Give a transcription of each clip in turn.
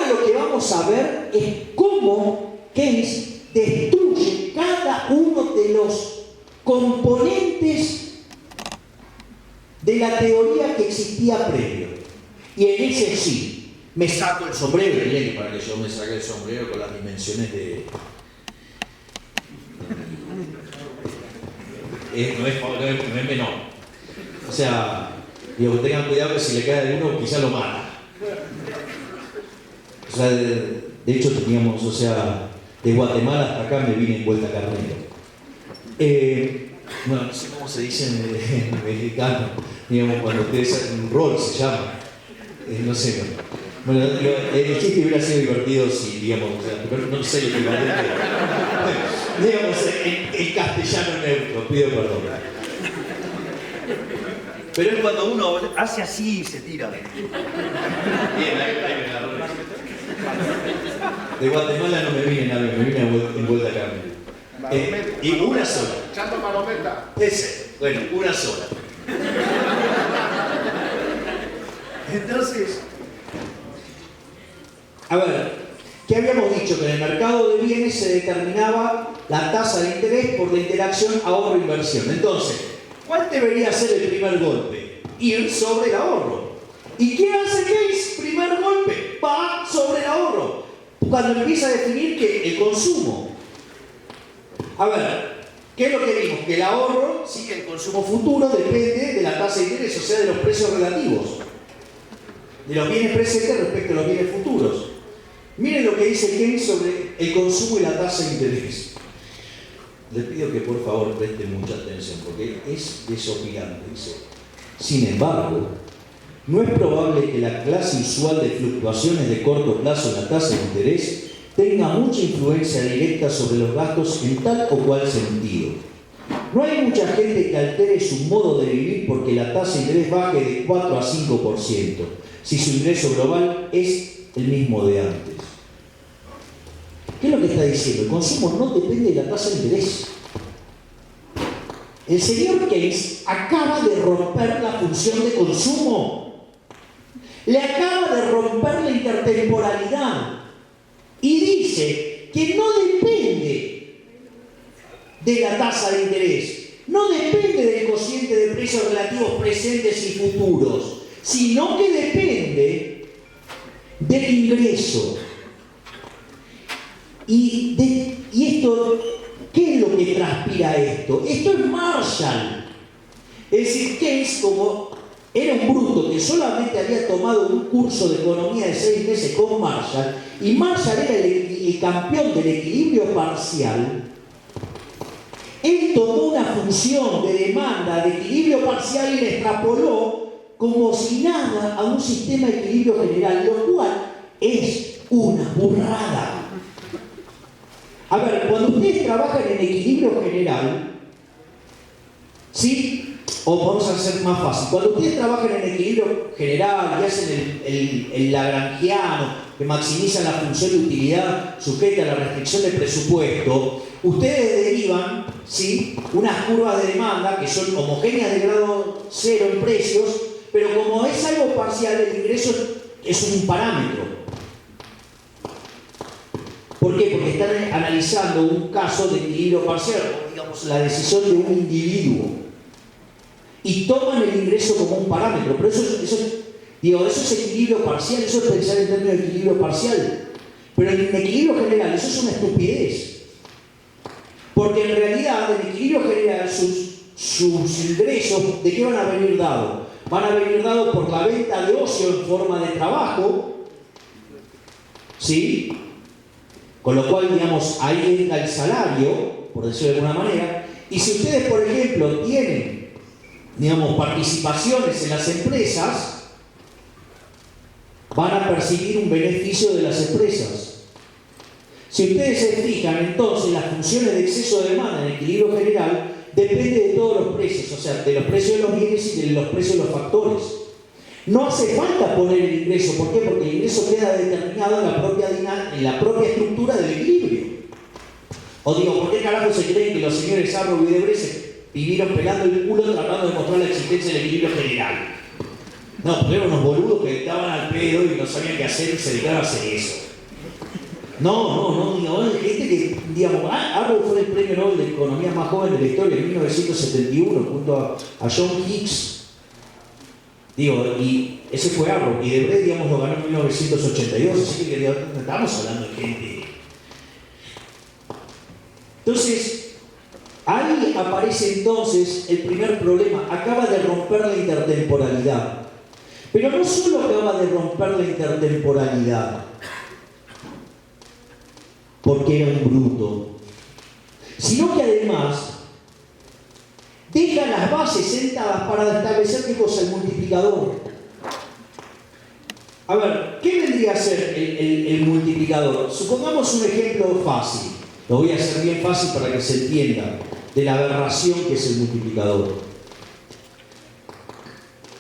ahora lo que vamos a ver es cómo Keynes destruye cada uno de los componentes de la teoría que existía previo. Y en ese sí, me saco el sombrero, y para que yo me saque el sombrero con las dimensiones de... no es menor. O sea, digo, tengan cuidado que si le cae de uno, quizá lo mata. O sea, de hecho teníamos, o sea, de Guatemala hasta acá me vine en vuelta carnero. Bueno, no sé cómo se dice en mexicano, digamos, cuando ustedes hacen un rol, se llama. No sé. Bueno, el chiste hubiera sido divertido si, digamos, o sea, pero no sé lo que va a decir. Digamos, en castellano neutro, pido perdón. Pero es cuando uno hace así y se tira. Bien, ahí me agarró. De Guatemala no me vine en avión, me vine en vuelta carne. Y una sola. Chato Palometa. Ese, bueno, una sola. Entonces, a ver, ¿qué habíamos dicho? Que en el mercado de bienes se determinaba la tasa de interés por la interacción ahorro-inversión. Entonces, ¿cuál debería ser el primer golpe? Ir sobre el ahorro. ¿Y qué hace Keynes? Primer golpe, va sobre el ahorro. Cuando empieza a definir que el consumo. A ver, ¿qué es lo que vimos? Que el ahorro, sí, el consumo futuro depende de la tasa de interés, o sea, de los precios relativos. De los bienes presentes respecto a los bienes futuros. Miren lo que dice Keynes sobre el consumo y la tasa de interés. Les pido que por favor presten mucha atención porque es desopilante. Dice, sin embargo, no es probable que la clase usual de fluctuaciones de corto plazo en la tasa de interés tenga mucha influencia directa sobre los gastos en tal o cual sentido. No hay mucha gente que altere su modo de vivir porque la tasa de interés baje de 4 a 5%, si su ingreso global es el mismo de antes. ¿Qué es lo que está diciendo? El consumo no depende de la tasa de interés. El señor Keynes acaba de romper la función de consumo. Le acaba de romper la intertemporalidad. Y dice que no depende de la tasa de interés, no depende del cociente de precios relativos presentes y futuros, sino que depende del ingreso. Y esto, ¿qué es lo que transpira esto? Esto es Marshall. Es decir, Keynes, como era un bruto que solamente había tomado un curso de economía de 6 meses con Marshall, y Marshall era el campeón del equilibrio parcial, él tomó una función de demanda de equilibrio parcial y la extrapoló como si nada a un sistema de equilibrio general, lo cual es una burrada. A ver, cuando ustedes trabajan en equilibrio general, ¿sí? O vamos a hacer más fácil. Cuando ustedes trabajan en equilibrio general y hacen el lagrangiano, que maximizan la función de utilidad sujeta a la restricción del presupuesto, ustedes derivan, ¿sí?, unas curvas de demanda que son homogéneas de grado cero en precios, pero como es algo parcial, el ingreso es un parámetro. ¿Por qué? Porque están analizando un caso de equilibrio parcial, o digamos la decisión de un individuo, y toman el ingreso como un parámetro. Pero eso es equilibrio parcial, eso es pensar en términos de equilibrio parcial. Pero en equilibrio general eso es una estupidez. Porque en realidad en equilibrio general sus ingresos, ¿de qué van a venir dados? Van a venir dados por la venta de ocio en forma de trabajo, ¿sí? Con lo cual, digamos, ahí entra el salario, por decirlo de alguna manera. Y si ustedes, por ejemplo, tienen, digamos, participaciones en las empresas, van a percibir un beneficio de las empresas. Si ustedes se fijan, entonces las funciones de exceso de demanda en el equilibrio general depende de todos los precios, o sea, de los precios de los bienes y de los precios de los factores. No hace falta poner el ingreso. ¿Por qué? Porque el ingreso queda determinado en la propia estructura del equilibrio. O digo, ¿por qué carajo se creen que los señores Arrow y Debré se vivieron pelando el culo tratando de mostrar la existencia del equilibrio general? No, porque eran unos boludos que estaban al pedo y no sabían qué hacer y se dedicaban a hacer eso. No, digamos, gente que, digamos, Arrow fue el premio Nobel de Economía más joven de la historia en 1971 junto a John Hicks. Digo, y ese fue Arrow, y Debré, digamos, lo ganó en 1982, así que no estamos hablando de gente. Entonces, ahí aparece entonces el primer problema. Acaba de romper la intertemporalidad. Pero no solo acaba de romper la intertemporalidad, porque era un bruto, sino que además deja las bases sentadas para establecer qué cosa, el multiplicador. A ver, ¿qué vendría a ser el multiplicador? Supongamos un ejemplo fácil, lo voy a hacer bien fácil para que se entienda, de la aberración que es el multiplicador.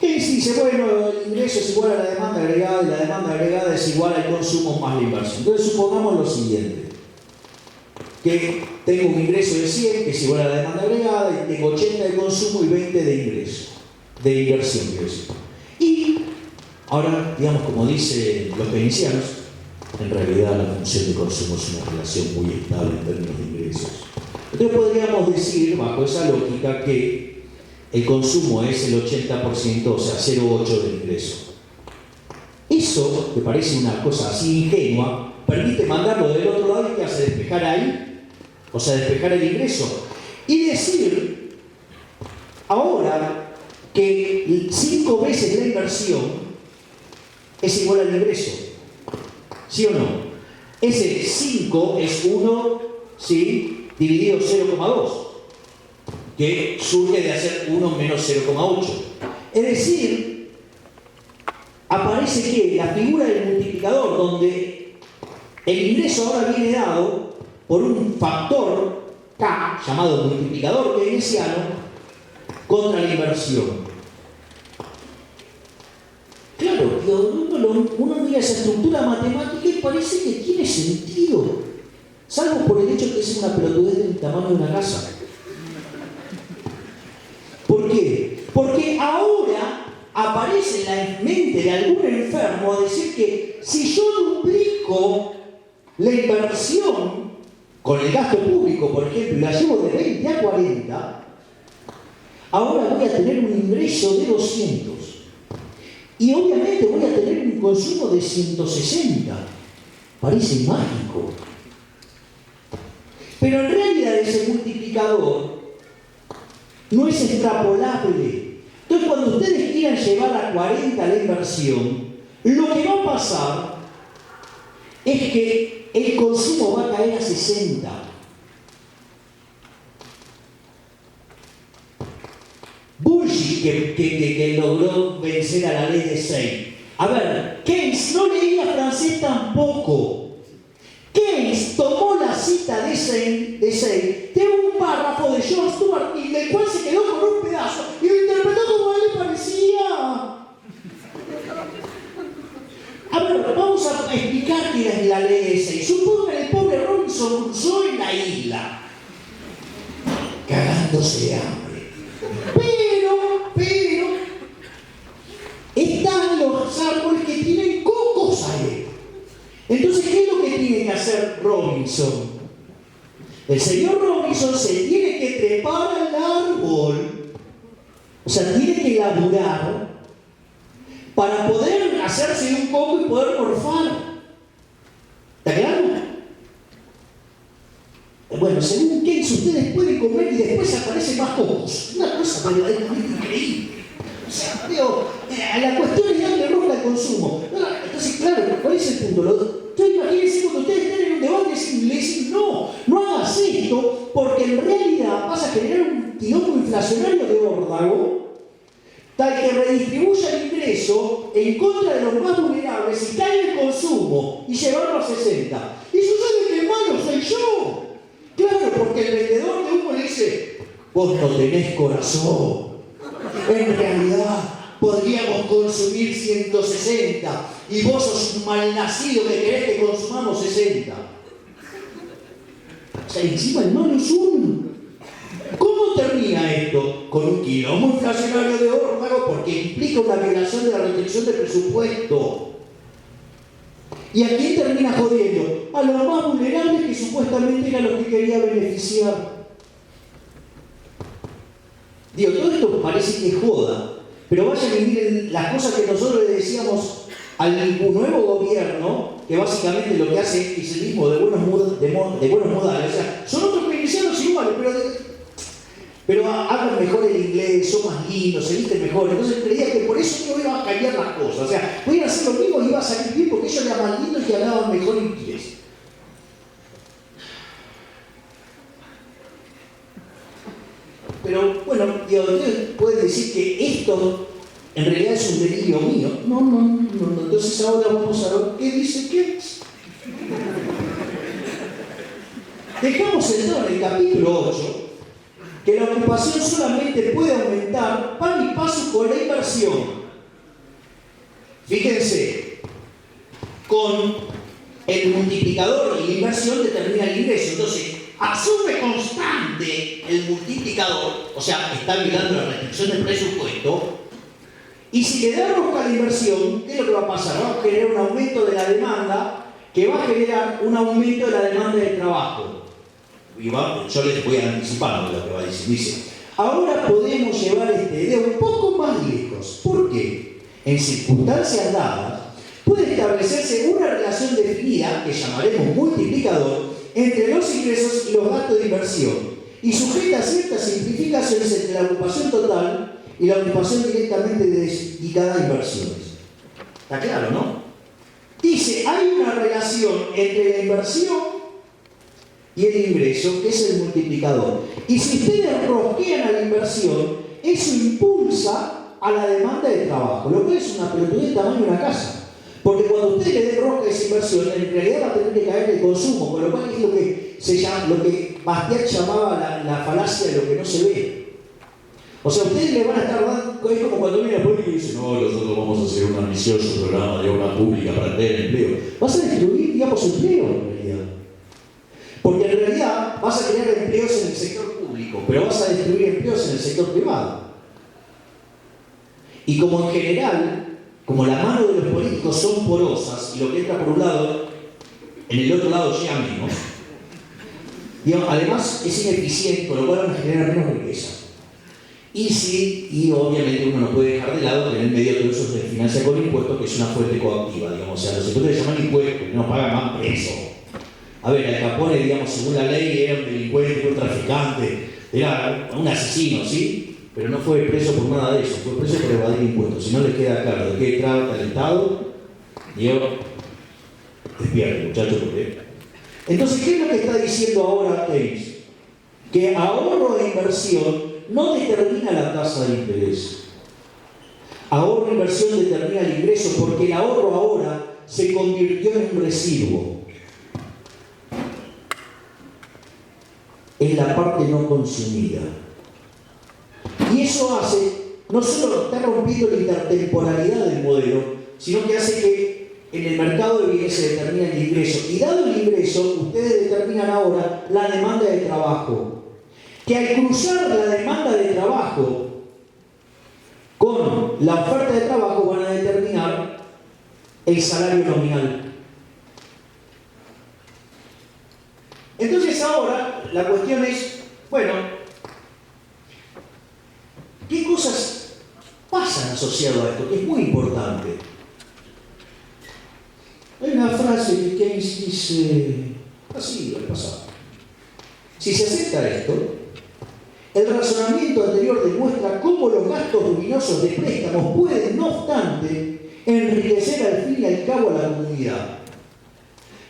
Keynes dice, bueno, el ingreso es igual a la demanda agregada y la demanda agregada es igual al consumo más la inversión. Entonces supongamos lo siguiente, que tengo un ingreso de 100, que es igual a la demanda agregada, y tengo 80 de consumo y 20 de ingreso, de inversión, quiero decir. Y ahora, digamos, como dicen los keynesianos, en realidad la función de consumo es una relación muy estable en términos de ingresos. Entonces podríamos decir, bajo esa lógica, que el consumo es el 80%, o sea, 0,8 del ingreso. Eso, que parece una cosa así ingenua, permite mandarlo del otro lado y que hace despejar ahí, o sea, despejar el ingreso. Y decir, ahora, que 5 veces la inversión es igual al ingreso. ¿Sí o no? Ese 5 es 1, ¿sí?, dividido 0,2. Que surge de hacer 1 menos 0,8. Es decir, aparece que la figura del multiplicador, donde el ingreso ahora viene dado por un factor K, llamado multiplicador keynesiano, contra la inversión. Claro, uno mira esa estructura matemática y parece que tiene sentido, salvo por el hecho de que es una pelotudez del tamaño de una casa. ¿Por qué? Porque ahora aparece en la mente de algún enfermo a decir que si yo duplico la inversión con el gasto público, por ejemplo, y la llevo de 20 a 40, ahora voy a tener un ingreso de 200. Y obviamente voy a tener un consumo de 160. Parece mágico. Pero en realidad ese multiplicador no es extrapolable. Entonces, cuando ustedes quieran llevar a 40 la inversión, lo que va a pasar es que el consumo va a caer a 60. Bullshit que logró vencer a la ley de Say. A ver, Keynes no leía francés tampoco. Keynes tomó la cita de Say de un párrafo de John Stuart Mill, del cual se quedó con un pedazo y lo interpretó como a él le parecía. A ver, vamos a explicar qué es la ley de Say. Supongan el pobre Robinson Crusoe en la isla, cagándose de hambre. Pero están los árboles que tienen cocos ahí. Entonces, ¿qué es lo que tiene que hacer Robinson? El señor Robinson se tiene que trepar al árbol, o sea, tiene que laburar para poder hacerse de un coco y poder morfar. ¿Está claro? Bueno, según Keynes, ustedes pueden comer y después aparecen más cocos. Una cosa verdaderamente increíble. O sea, la cuestión es darle roca al consumo. Entonces, claro, ¿cuál es el punto? Entonces, imagínense cuando ustedes estén en un debate y le dicen, no hagas esto, porque en realidad vas a generar un quilombo inflacionario de órdago, tal que redistribuya el ingreso en contra de los más vulnerables y cae el consumo y llevarlo a 60. Y sucede que el malo soy yo. Claro, porque el vendedor de humo le dice, vos no tenés corazón. En realidad podríamos consumir 160 y vos sos un malnacido que querés que consumamos 60. O sea, encima el malo es uno. ¿Cómo ¿Cómo termina esto? Con un quilombo inflacionario de órgano porque implica una violación de la restricción del presupuesto. ¿Y a quién termina jodiendo? A los más vulnerables que supuestamente eran los que quería beneficiar. Digo, todo esto parece que joda, pero vayan y miren las cosas que nosotros le decíamos al nuevo gobierno, que básicamente lo que hace es el mismo de buenos modales. O sea, son otros keynesianos iguales, pero hablan mejor el inglés, son más lindos, se visten mejor. Entonces creía que por eso no iban a cambiar las cosas. O sea, podían hacer lo mismo y iba a salir bien porque ellos eran más lindos y hablaban mejor inglés. Pero bueno, ustedes pueden decir que esto en realidad es un delirio mío. No. Entonces ahora vamos a ver qué dice Keynes. Dejamos sentado en el capítulo 8 que la ocupación solamente puede aumentar pan y paso con la inversión. Fíjense, con el multiplicador y la inversión determina el ingreso. Entonces, asume constante el multiplicador, o sea, está violando la restricción del presupuesto, y si le da rosca a la inversión, ¿qué es lo que va a pasar? Va a generar un aumento de la demanda, que va a generar un aumento de la demanda del trabajo. Y yo les voy anticipando lo que va a decir. Dice, ahora podemos llevar esta idea un poco más lejos. ¿Por qué? En circunstancias dadas, puede establecerse una relación definida, que llamaremos multiplicador, entre los ingresos y los gastos de inversión, y sujeta a ciertas simplificaciones entre la ocupación total y la ocupación directamente dedicada a inversiones. ¿Está claro, no? Dice, hay una relación entre la inversión y el ingreso, que es el multiplicador. Y si ustedes rosquean a la inversión, eso impulsa a la demanda de trabajo, lo cual es una pelotudez del tamaño de una casa. Porque cuando usted le dé rosca a esa inversión, en realidad va a tener que caer el consumo, con lo cual es lo que Bastiat llamaba la falacia de lo que no se ve. O sea, ustedes le van a estar dando, es como cuando viene la pública y dice, no, nosotros vamos a hacer un ambicioso programa de obra pública para tener empleo. Vas a destruir, digamos, empleo en realidad. Porque en realidad vas a crear empleos en el sector público, pero vas a destruir empleos en el sector privado. Y como en general, como la mano de los políticos son porosas y lo que entra por un lado, en el otro lado llega menos, digamos, además es ineficiente, con lo cual van a generar menos riqueza. Y obviamente uno no puede dejar de lado que en el medio todo eso se financia con impuestos, que es una fuente coactiva, digamos. O sea, los sectores se llaman impuestos, que no pagan más preso. A ver, Al Capone, digamos, según la ley, era un delincuente, fue un traficante, era un asesino, ¿sí? Pero no fue preso por nada de eso, fue preso por evadir impuestos. Si no les queda claro de qué trata el Estado, Diego, despierte, muchachos, porque... Entonces, ¿qué es lo que está diciendo ahora Keynes? Que ahorro e inversión no determina la tasa de interés. Ahorro e inversión determina el ingreso, porque el ahorro ahora se convirtió en un residuo. Es la parte no consumida. Y eso hace, no solo está rompiendo la intertemporalidad del modelo, sino que hace que en el mercado de bienes se determina el ingreso. Y dado el ingreso, ustedes determinan ahora la demanda de trabajo. Que al cruzar la demanda de trabajo con la oferta de trabajo van a determinar el salario nominal. Entonces ahora la cuestión es, bueno, ¿qué cosas pasan asociadas a esto? Que es muy importante. Hay una frase que Keynes dice así al pasado. Si se acepta esto, el razonamiento anterior demuestra cómo los gastos luminosos de préstamos pueden, no obstante, enriquecer al fin y al cabo a la comunidad.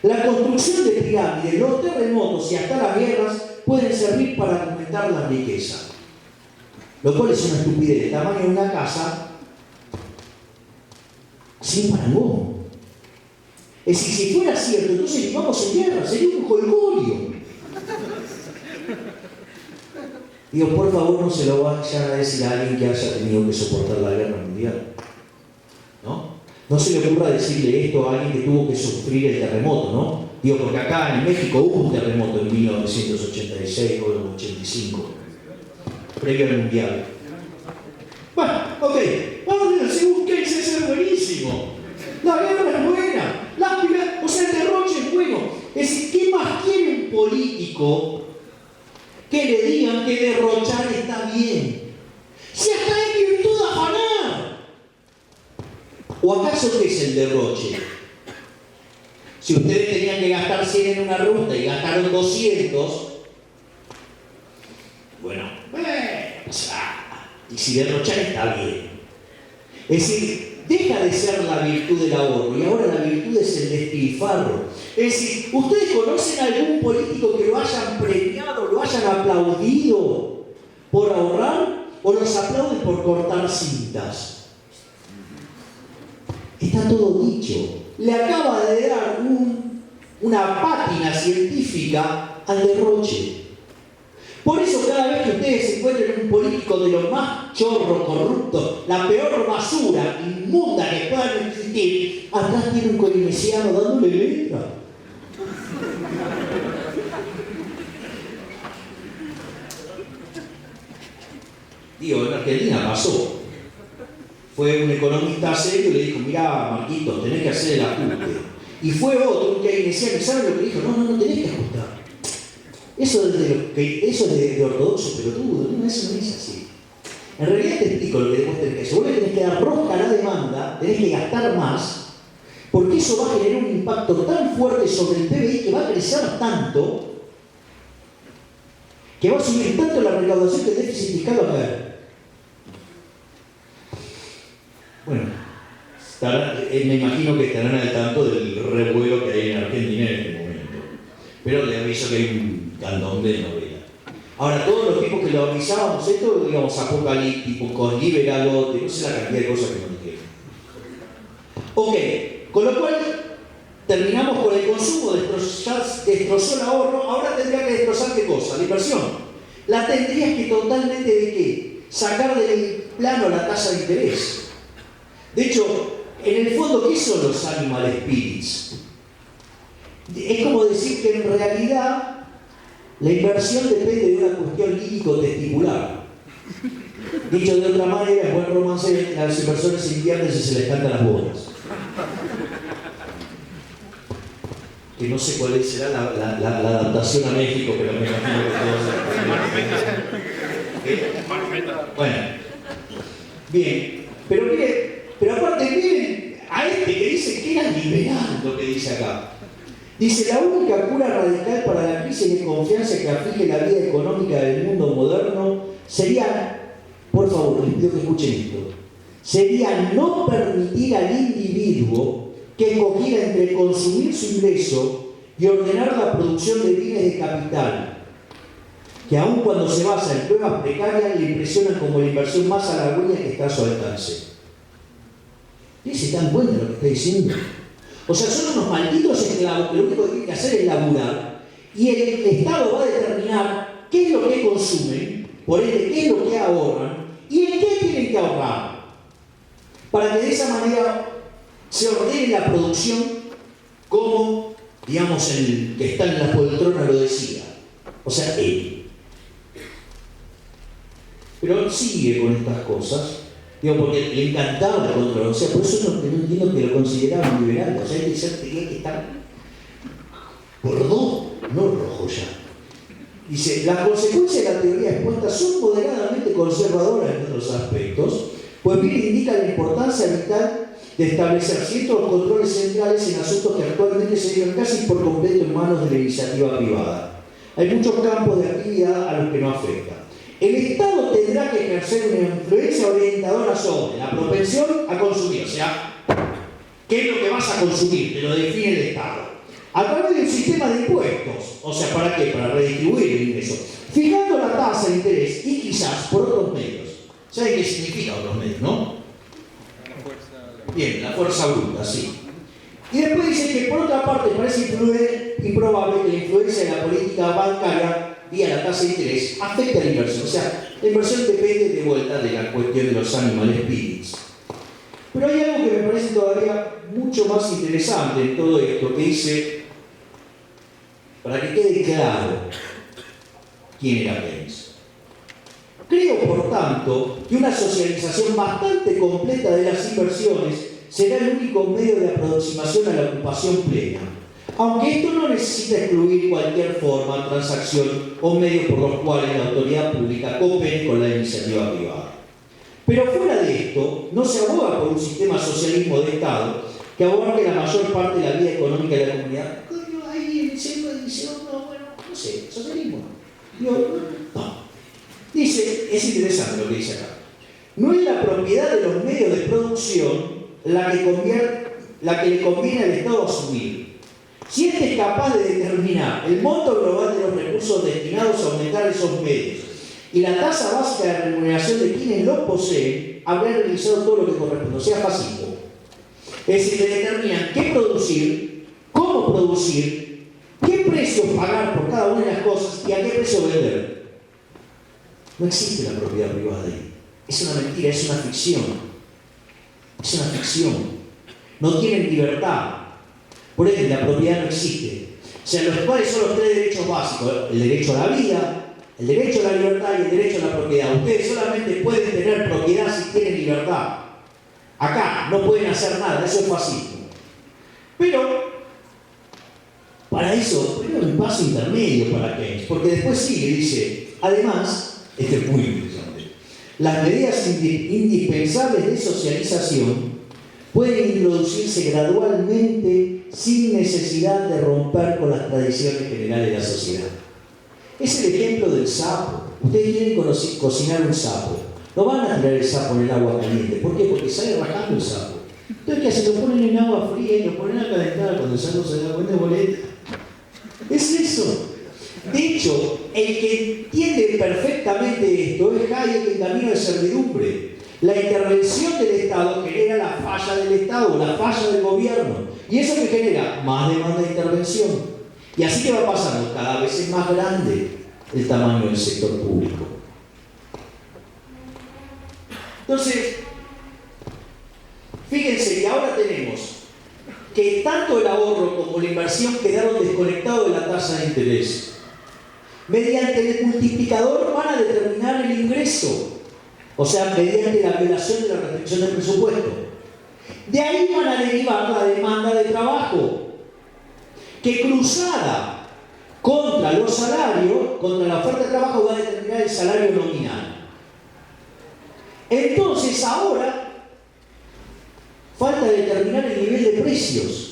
La construcción de pirámides, los terremotos y hasta las guerras pueden servir para aumentar la riqueza. Lo cual es una estupidez, el tamaño de una casa sin parangón. Es decir, si fuera cierto, entonces vivamos en guerra, sería un jolgorio. Digo, por favor, no se lo vayan a decir a alguien que haya tenido que soportar la guerra mundial. ¿No? No se le ocurra decirle esto a alguien que tuvo que sufrir el terremoto, ¿no? Digo, porque acá en México hubo un terremoto en 1986 o en 85. previo al Mundial. Bueno, ok, vamos a ver, según Keynes es buenísimo. La guerra es buena, o sea, el derroche es bueno. Es decir, ¿qué más quiere un político que le digan que derrochar está bien? Si hasta es virtud afanar. ¿O acaso qué es el derroche? Si ustedes tenían que gastar 100 en una ruta y gastaron 200, bueno, y si derrochar está bien. Es decir, deja de ser la virtud del ahorro y ahora la virtud es el despilfarro. Es decir, ¿ustedes conocen a algún político que lo hayan premiado, lo hayan aplaudido por ahorrar o los aplauden por cortar cintas? Está todo dicho. Le acaba de dar una pátina científica al derroche. Por eso cada vez que ustedes se encuentren un político de lo más chorro, corrupto, la peor basura inmunda que puedan existir, atrás tiene un keynesiano dándole letra. Digo, en Argentina pasó. Fue un economista serio y le dijo, mirá, Marquito, tenés que hacer el ajuste. Y fue otro, un keynesiano, ¿sabe lo que dijo? No, tenés que ajustar. Eso es de ortodoxo, pero tú, eso no es así. En realidad te explico lo que después tenés que hacer. Vos le tenés que dar rosca a la demanda, tenés que gastar más, porque eso va a generar un impacto tan fuerte sobre el PBI que va a crecer tanto, que va a subir tanto la recaudación que el déficit fiscal va a caer. Bueno, me imagino que estarán al tanto del revuelo que hay en Argentina en este momento. Pero le aviso que hay un candombe de novela. Ahora, todos los tipos que lo avisábamos esto, digamos, apocalípticos, con liberalote, no sé la cantidad de cosas que nos dijeron. Ok, con lo cual terminamos con el consumo, destrozó el ahorro, ahora tendría que destrozar qué cosa, la inversión. La tendrías que totalmente de qué? Sacar del plano la tasa de interés. De hecho, en el fondo, ¿qué son los animal spirits? Es como decir que en realidad la inversión depende de una cuestión lírico-testicular. Dicho de otra manera, en buen romance, las inversiones invierten si se les cantan las bodas. Que no sé cuál será la adaptación a México, pero me imagino que todos... Bueno, bien, pero mire, pero aparte miren a este que dice que era liberal lo que dice acá. Dice, la única cura radical para la crisis de confianza que aflige la vida económica del mundo moderno sería, por favor, les pido que escuchen esto, sería no permitir al individuo que escogiera entre consumir su ingreso y ordenar la producción de bienes de capital, que aun cuando se basa en pruebas precarias le impresionan como la inversión más halagüeña que está a su alcance. ¿Ustedes se dan cuenta de lo que está diciendo? O sea, son unos malditos esclavos que lo único que tienen que hacer es laburar y el Estado va a determinar qué es lo que consumen, por ende, qué es lo que ahorran y en qué tienen que ahorrar, para que de esa manera se ordene la producción como, digamos, el que está en la poltrona lo decía, o sea, él. Pero sigue con estas cosas. Digo, porque le encantaba la controversia, por eso no entiendo que lo consideraban liberal. O sea, tenía que estar bordeaux, no rojo ya. Dice, las consecuencias de la teoría expuesta son moderadamente conservadoras en otros aspectos, pues bien indica la importancia vital de establecer ciertos controles centrales en asuntos que actualmente se llevan casi por completo en manos de la iniciativa privada. Hay muchos campos de actividad a los que no afecta. El Estado tendrá que ejercer una influencia orientadora sobre la propensión a consumir, o sea, ¿qué es lo que vas a consumir? Te lo define el Estado. A través de un sistema de impuestos, o sea, ¿para qué? Para redistribuir el ingreso, fijando la tasa de interés y quizás por otros medios. ¿Saben qué significa otros medios, no? Bien, la fuerza bruta, sí. Y después dice que por otra parte parece improbable que la influencia de la política bancaria vía la tasa de interés afecta a la inversión. O sea, la inversión depende de vuelta de la cuestión de los animal spirits. Pero hay algo que me parece todavía mucho más interesante en todo esto, que dice, para que quede claro quién era Keynes. Creo, por tanto, que una socialización bastante completa de las inversiones será el único medio de aproximación a la ocupación plena, aunque esto no necesita excluir cualquier forma, transacción o medio por los cuales la autoridad pública coopere con la iniciativa privada. Pero fuera de esto, no se aboga por un sistema socialismo de Estado que abarque la mayor parte de la vida económica de la comunidad. Coño, ahí el centro dice, no sé, socialismo. No. Dice, es interesante lo que dice acá. No es la propiedad de los medios de producción la que le conviene al Estado asumir. Si éste es capaz de determinar el monto global de los recursos destinados a aumentar esos medios y la tasa básica de remuneración de quienes los poseen, habrá realizado todo lo que corresponde, o sea, pasivo. Es decir, le determinan qué producir, cómo producir, qué precios pagar por cada una de las cosas y a qué precio vender. No existe la propiedad privada ahí. Es una mentira, es una ficción. Es una ficción. No tienen libertad. Por ende, la propiedad no existe. O sea, los cuales son los tres derechos básicos: el derecho a la vida, el derecho a la libertad y el derecho a la propiedad. Ustedes solamente pueden tener propiedad si tienen libertad. Acá no pueden hacer nada, eso es fascismo. Pero, para eso, primero un paso intermedio para Keynes, porque después sigue, dice, además, este es muy interesante, las medidas indispensables de socialización pueden introducirse gradualmente sin necesidad de romper con las tradiciones generales de la sociedad. Es el ejemplo del sapo. Ustedes quieren cocinar un sapo. No van a tirar el sapo en el agua caliente. ¿Por qué? Porque sale rajando el sapo. Entonces, ¿qué hacen? Lo ponen en agua fría y lo ponen a calentar. Cuando el sapo se da cuenta de boleta. Es eso. De hecho, el que entiende perfectamente esto es Hayek en Camino de Servidumbre. La intervención del Estado genera la falla del Estado, la falla del gobierno. Y eso que genera más demanda de intervención. Y así que va pasando, cada vez es más grande el tamaño del sector público. Entonces, fíjense que ahora tenemos que tanto el ahorro como la inversión quedaron desconectados de la tasa de interés. Mediante el multiplicador van a determinar el ingreso, o sea, mediante la violación de la restricción del presupuesto. De ahí van a derivar la demanda de trabajo, que cruzada contra los salarios, contra la oferta de trabajo, va a determinar el salario nominal. Entonces, ahora, falta determinar el nivel de precios.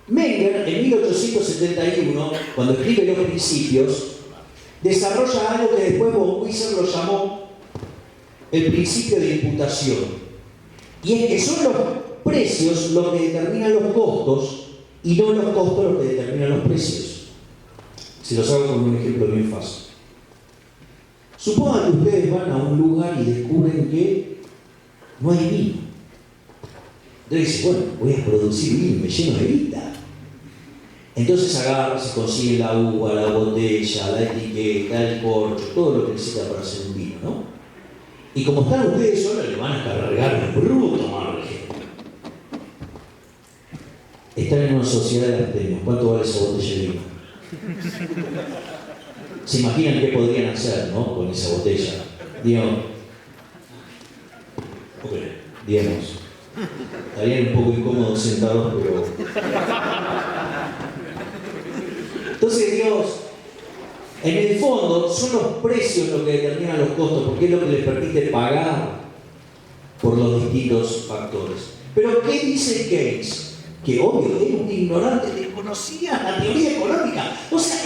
Menger, en 1871, cuando escribe Los Principios, desarrolla algo que después von Wieser lo llamó el principio de imputación. Y es que son los precios los que determinan los costos y no los costos los que determinan los precios. Se los hago con un ejemplo bien fácil. Supongan que ustedes van a un lugar y descubren que no hay vino. Entonces dicen, bueno, voy a producir vino, me lleno de guita. Entonces agarra, se consigue la uva, la botella, la etiqueta, el corcho, todo lo que necesita para hacer un vino, ¿no? Y como están ustedes solos, le van a cargar un bruto margen. Están en una sociedad de artemios. ¿Cuánto vale esa botella de vino? ¿Se imaginan qué podrían hacer, ¿no? Con esa botella? Digamos, estarían un poco incómodos sentados, pero... Entonces, Dios, en el fondo, son los precios los que determinan los costos, porque es lo que les permite pagar por los distintos factores. Pero, ¿qué dice Keynes? Que obvio, es un ignorante, desconocía la teoría económica. O sea,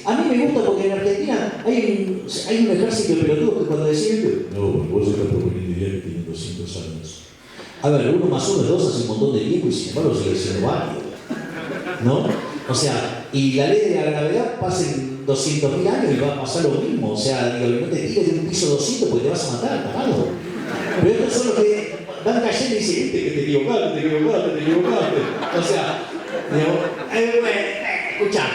a mí me gusta porque en Argentina hay un ejército de pelotudos que cuando deciden, no, vos estás proponiendo ideas que tienen 200 años. A ver, 1 más 1 es 2 hace un montón de tiempo y sin embargo sigue siendo válido, ¿no? O sea, y la ley de la gravedad pasa en 200.000 años y va a pasar lo mismo. O sea, digo, no te tires de un piso 200 porque te vas a matar, tarado. Pero estos son los que van cayendo y dicen, que te equivocaste. O sea, digo, escuchá,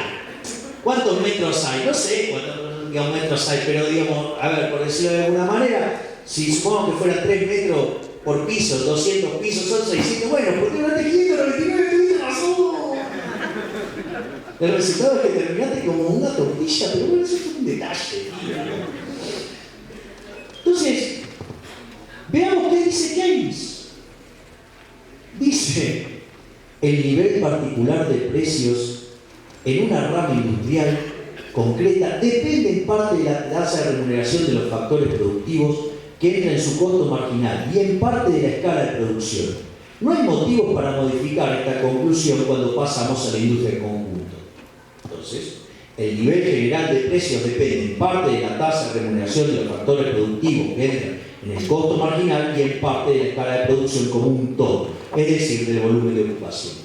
¿cuántos metros hay? No sé cuántos metros hay, pero digamos, a ver, por decirlo de alguna manera, si supongamos que fueran 3 metros por piso, 200 pisos son 600, bueno, ¿por qué no te 599 tuviste razón? El resultado es que terminaste como una tortilla, pero bueno, eso es un detalle. dice Keynes? Dice, el nivel particular de precios en una rama industrial concreta depende en parte de la tasa de remuneración de los factores productivos que entran en su costo marginal y en parte de la escala de producción. No hay motivos para modificar esta conclusión cuando pasamos a la industria en conjunto. Entonces, el nivel general de precios depende en parte de la tasa de remuneración de los factores productivos que entran en el costo marginal y en parte de la escala de producción como un todo, es decir, del volumen de ocupación.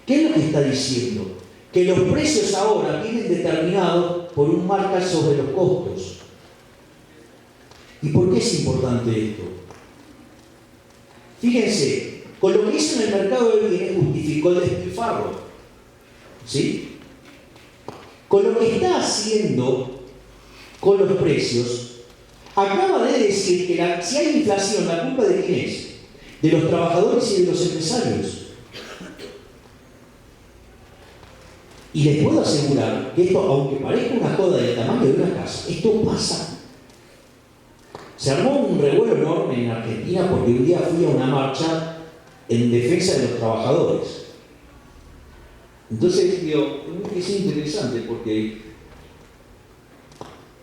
¿Qué es lo que está diciendo? Que los precios ahora vienen determinados por un marca sobre los costos. ¿Y por qué es importante esto? Fíjense, con lo que hizo en el mercado de bienes justificó el despilfarro. ¿Sí? Con lo que está haciendo con los precios, acaba de decir que si hay inflación, ¿la culpa de quién es? De los trabajadores y de los empresarios. Y les puedo asegurar que esto, aunque parezca una joda del tamaño de una casa, esto pasa. Se armó un revuelo enorme en Argentina porque un día fui a una marcha en defensa de los trabajadores. Entonces, digo, es interesante porque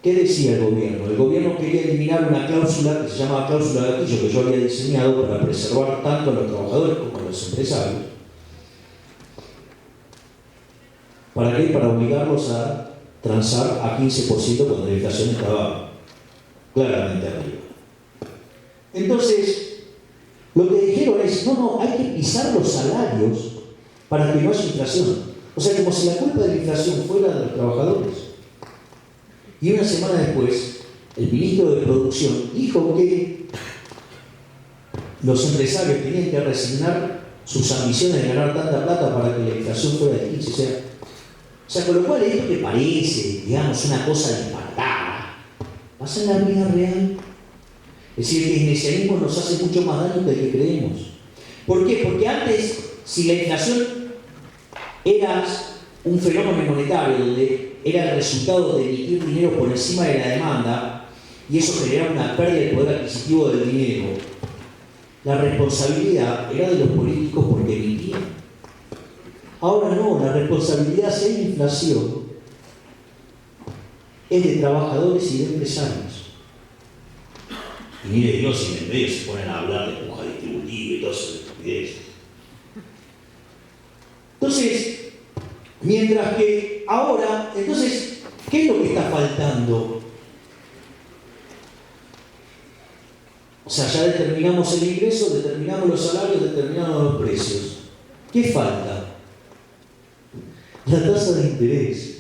¿qué decía el gobierno? El gobierno quería eliminar una cláusula que se llama cláusula de gatillo, que yo había diseñado para preservar tanto a los trabajadores como a los empresarios. ¿Para qué? Para obligarlos a transar a 15% cuando la inflación estaba claramente arriba. Entonces, lo que dijeron es, no, hay que pisar los salarios para que no haya inflación. O sea, como si la culpa de la inflación fuera de los trabajadores. Y una semana después, el ministro de Producción dijo que los empresarios tenían que resignar sus ambiciones de ganar tanta plata para que la inflación fuera de 15%. O sea, con lo cual esto que parece, digamos, una cosa disparatada, pasa en la vida real. Es decir, el keynesianismo nos hace mucho más daño del que creemos. ¿Por qué? Porque antes, si la inflación era un fenómeno monetario donde era el resultado de emitir dinero por encima de la demanda y eso generaba una pérdida de poder adquisitivo del dinero, la responsabilidad era de los políticos porque emitían. Ahora no, la responsabilidad si hay inflación es de trabajadores y de empresarios. Y mire Dios, si en el medio se ponen a hablar de puja distributiva y todo eso de estupideces. Entonces, mientras que ahora, entonces, ¿qué es lo que está faltando? O sea, ya determinamos el ingreso, determinamos los salarios, determinamos los precios. ¿Qué falta? La tasa de interés.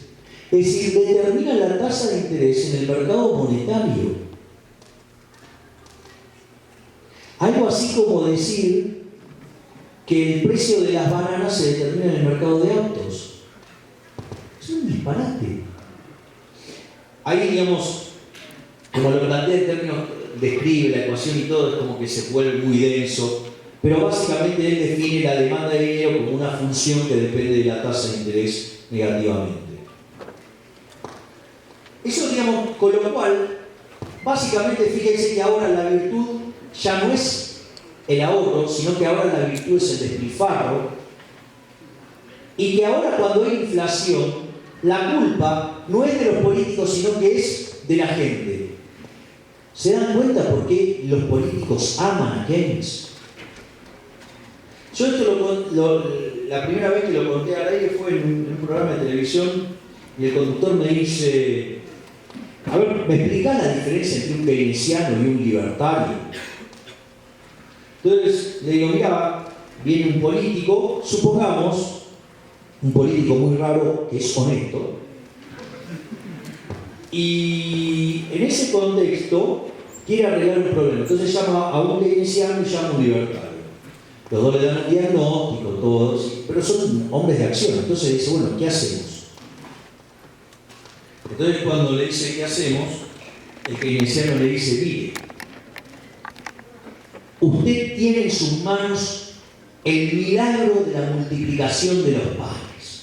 Es decir, determina la tasa de interés en el mercado monetario. Algo así como decir que el precio de las bananas se determina en el mercado de autos. Es un disparate. Ahí, digamos, como lo plantea en términos, describe la ecuación y todo, es como que se vuelve muy denso, pero básicamente él define la demanda de dinero como una función que depende de la tasa de interés negativamente. Eso, digamos, con lo cual, básicamente fíjense que ahora la virtud ya no es el ahorro, sino que ahora la virtud es el despilfarro, y que ahora cuando hay inflación, la culpa no es de los políticos, sino que es de la gente. ¿Se dan cuenta por qué los políticos aman a Keynes? Yo esto la primera vez que lo conté al aire fue en un programa de televisión y el conductor me dice, a ver, ¿me explicás la diferencia entre un keynesiano y un libertario? Entonces le digo, mira, viene un político, supongamos, un político muy raro que es honesto, y en ese contexto quiere arreglar un problema. Entonces llama a un keynesiano y llama a un libertario. Los dos le dan un diagnóstico, todos, pero son hombres de acción. Entonces dice, bueno, ¿qué hacemos? Entonces cuando le dice ¿qué hacemos? El keynesiano le dice, mire, usted tiene en sus manos el milagro de la multiplicación de los panes.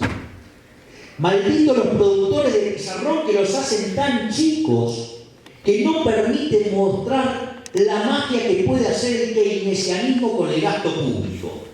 Malditos los productores de pizarrón que los hacen tan chicos que no permiten mostrar la magia que puede hacer el keynesianismo con el gasto público.